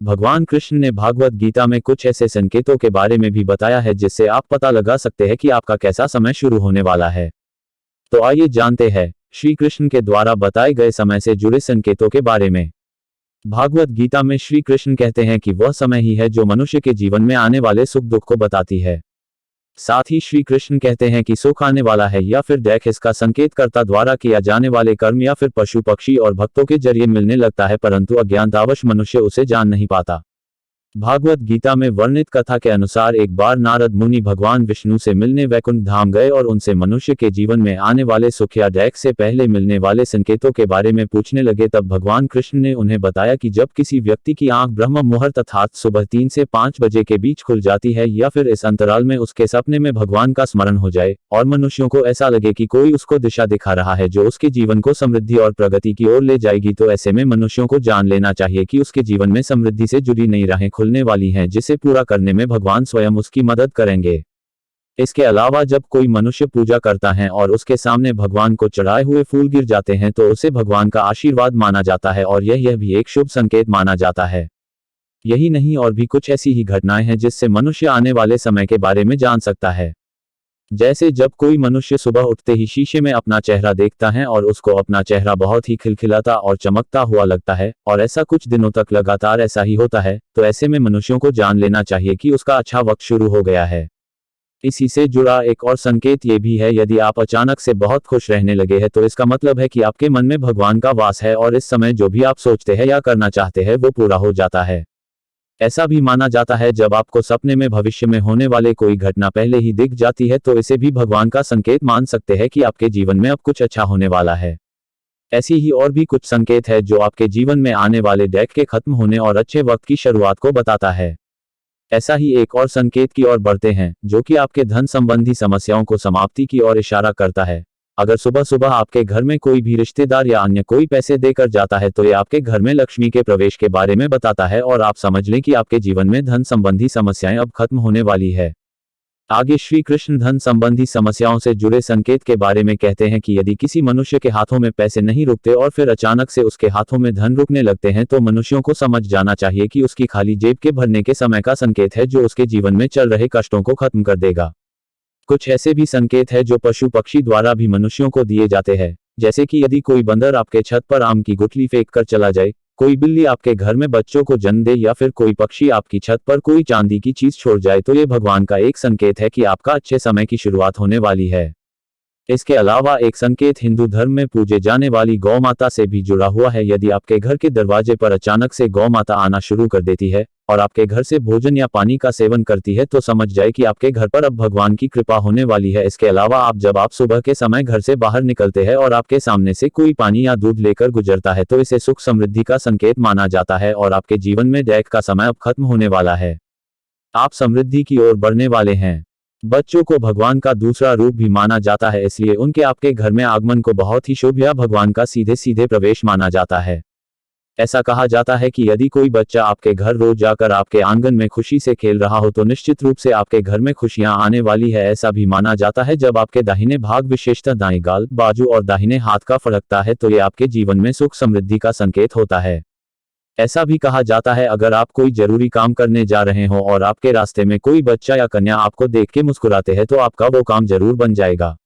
भगवान कृष्ण ने भागवत गीता में कुछ ऐसे संकेतों के बारे में भी बताया है जिससे आप पता लगा सकते हैं कि आपका कैसा समय शुरू होने वाला है। तो आइए जानते हैं श्री कृष्ण के द्वारा बताए गए समय से जुड़े संकेतों के बारे में। भागवत गीता में श्री कृष्ण कहते हैं कि वह समय ही है जो मनुष्य के जीवन में आने वाले सुख दुख को बताती है। साथ ही श्री कृष्ण कहते हैं कि सुख आने वाला है या फिर देख इसका संकेतकर्ता द्वारा किया जाने वाले कर्म या फिर पशु पक्षी और भक्तों के जरिए मिलने लगता है, परंतु अज्ञानतावश मनुष्य उसे जान नहीं पाता। भागवत गीता में वर्णित कथा के अनुसार एक बार नारद मुनि भगवान विष्णु से मिलने वैकुंठ धाम गए और उनसे मनुष्य के जीवन में आने वाले सुख या दैख से पहले मिलने वाले संकेतों के बारे में पूछने लगे। तब भगवान कृष्ण ने उन्हें बताया कि जब किसी व्यक्ति की आंख ब्रह्म मुहूर्त अर्थात सुबह 3 से 5 बजे के बीच खुल जाती है या फिर इस अंतराल में उसके सपने में भगवान का स्मरण हो जाए और मनुष्यों को ऐसा लगे कि कोई उसको दिशा दिखा रहा है जो उसके जीवन को समृद्धि और प्रगति की ओर ले जाएगी, तो ऐसे में मनुष्यों को जान लेना चाहिए कि उसके जीवन में समृद्धि से जुड़ी नई राहें खुलने वाली हैं जिसे पूरा करने में भगवान स्वयं उसकी मदद करेंगे। इसके अलावा जब कोई मनुष्य पूजा करता है और उसके सामने भगवान को चढ़ाए हुए फूल गिर जाते हैं तो उसे भगवान का आशीर्वाद माना जाता है और यह भी एक शुभ संकेत माना जाता है। यही नहीं, और भी कुछ ऐसी ही घटनाएं हैं जिससे मनुष्य आने वाले समय के बारे में जान सकता है। जैसे जब कोई मनुष्य सुबह उठते ही शीशे में अपना चेहरा देखता है और उसको अपना चेहरा बहुत ही खिलखिलाता और चमकता हुआ लगता है और ऐसा कुछ दिनों तक लगातार ऐसा ही होता है, तो ऐसे में मनुष्यों को जान लेना चाहिए कि उसका अच्छा वक्त शुरू हो गया है। इसी से जुड़ा एक और संकेत ये भी है, यदि आप अचानक से बहुत खुश रहने लगे हैं तो इसका मतलब है कि आपके मन में भगवान का वास है और इस समय जो भी आप सोचते हैं या करना चाहते हैं वो पूरा हो जाता है। ऐसा भी माना जाता है जब आपको सपने में भविष्य में होने वाले कोई घटना पहले ही दिख जाती है तो इसे भी भगवान का संकेत मान सकते हैं कि आपके जीवन में अब कुछ अच्छा होने वाला है। ऐसी ही और भी कुछ संकेत है जो आपके जीवन में आने वाले दैख के खत्म होने और अच्छे वक्त की शुरुआत को बताता है। ऐसा ही एक और संकेत की ओर बढ़ते हैं जो कि आपके धन संबंधी समस्याओं को समाप्ति की ओर इशारा करता है। अगर सुबह सुबह आपके घर में कोई भी रिश्तेदार या अन्य कोई पैसे देकर जाता है तो ये आपके घर में लक्ष्मी के प्रवेश के बारे में बताता है और आप समझ लें कि आपके जीवन में धन संबंधी समस्याएं अब खत्म होने वाली है। आगे श्री कृष्ण धन संबंधी समस्याओं से जुड़े संकेत के बारे में कहते हैं कि यदि किसी मनुष्य के हाथों में पैसे नहीं रुकते और फिर अचानक से उसके हाथों में धन रुकने लगते हैं तो मनुष्यों को समझ जाना चाहिए कि उसकी खाली जेब के भरने के समय का संकेत है जो उसके जीवन में चल रहे कष्टों को खत्म कर देगा। कुछ ऐसे भी संकेत है जो पशु पक्षी द्वारा भी मनुष्यों को दिए जाते हैं, जैसे कि यदि कोई बंदर आपके छत पर आम की गुठली फेंक कर चला जाए, कोई बिल्ली आपके घर में बच्चों को जन्म दे या फिर कोई पक्षी आपकी छत पर कोई चांदी की चीज छोड़ जाए, तो ये भगवान का एक संकेत है कि आपका अच्छे समय की शुरुआत होने वाली है। इसके अलावा एक संकेत हिंदू धर्म में पूजे जाने वाली गौ माता से भी जुड़ा हुआ है। यदि आपके घर के दरवाजे पर अचानक से गौ माता आना शुरू कर देती है और आपके घर से भोजन या पानी का सेवन करती है तो समझ जाए कि आपके घर पर अब भगवान की कृपा होने वाली है। इसके अलावा जब आप सुबह के समय घर से बाहर निकलते हैं और आपके सामने से कोई पानी या दूध लेकर गुजरता है तो इसे सुख समृद्धि का संकेत माना जाता है और आपके जीवन में दैख का समय अब खत्म होने वाला है। आप समृद्धि की ओर बढ़ने वाले हैं। बच्चों को भगवान का दूसरा रूप भी माना जाता है, इसलिए उनके आपके घर में आगमन को बहुत ही शुभ या भगवान का सीधे सीधे प्रवेश माना जाता है। ऐसा कहा जाता है कि यदि कोई बच्चा आपके घर रोज जाकर आपके आंगन में खुशी से खेल रहा हो तो निश्चित रूप से आपके घर में खुशियां आने वाली है। ऐसा भी माना जाता है जब आपके दाहिने भाग विशेषतः दाएं गाल, बाजू और दाहिने हाथ का फड़कता है तो ये आपके जीवन में सुख समृद्धि का संकेत होता है। ऐसा भी कहा जाता है अगर आप कोई जरूरी काम करने जा रहे हो और आपके रास्ते में कोई बच्चा या कन्या आपको देख के मुस्कुराते हैं तो आपका वो काम जरूर बन जाएगा।